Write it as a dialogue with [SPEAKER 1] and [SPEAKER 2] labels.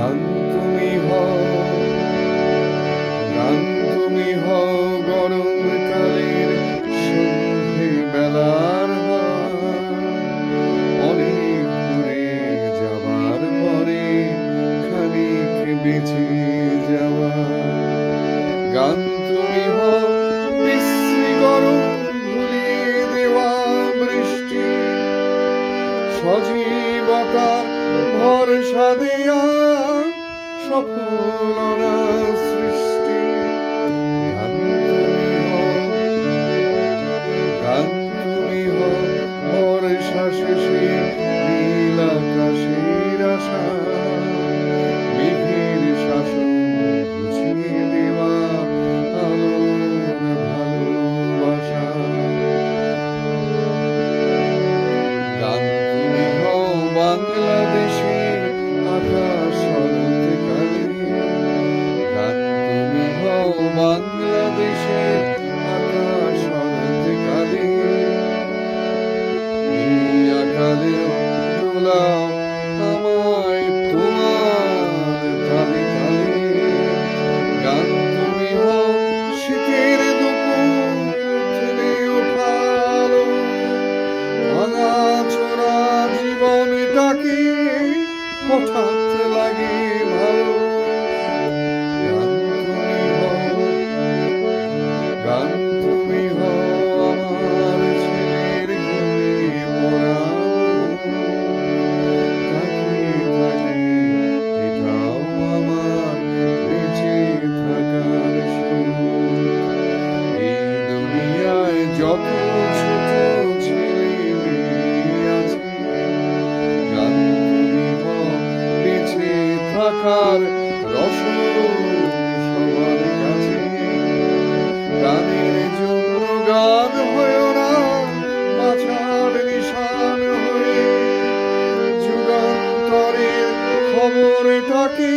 [SPEAKER 1] গান তুমি হও, গান তুমি হও গরমকালের সন্ধে বেলার অনেক দূরে যাবার পরে খানিক বেঁচে যাওয়া। গান তুমি হও বিশ্রী গরম ভুলিয়ে দেওয়া বৃষ্টি, সজীবতার ভরসা দেয়া সফলতা সৃষ্টি। গান তুমি হও, গান তুমি হও ভরসা শেষে নীল আকাশের আশা, মেঘের শাসন বুঝিয়ে দেওয়া আলোর ভালোবাসা। গান তুমি হও বাংলাদেশের আকাশ অনন্তকালে, গান তুমি হও বাংলাদেশের আকাশ অনন্তকালে। এই আকালেও দোলাও আমায় তোমার তালে তালে। গান তুমি হও শীতের দুপুর থেমে ওঠা আলো, ভাঙা চোরা জীবনটাকে হঠাৎ লাগে ভালো। গান তুমি হও, গান তুমি হও আমার ছেলের ঘুমে পড়া তাকিয়ে থাকি, এটাও আমার বেঁচে থাকার সুর। এই দুনিয়ায় যত ছোট ছেলে মেয়ে আছে, গান তুমি হও বেঁচে থাকার রসদ সবার কাছে। গানের জন্য গান হয়েও না বাছার নিশান হয়ে, যুগান্তরের খবরটাকে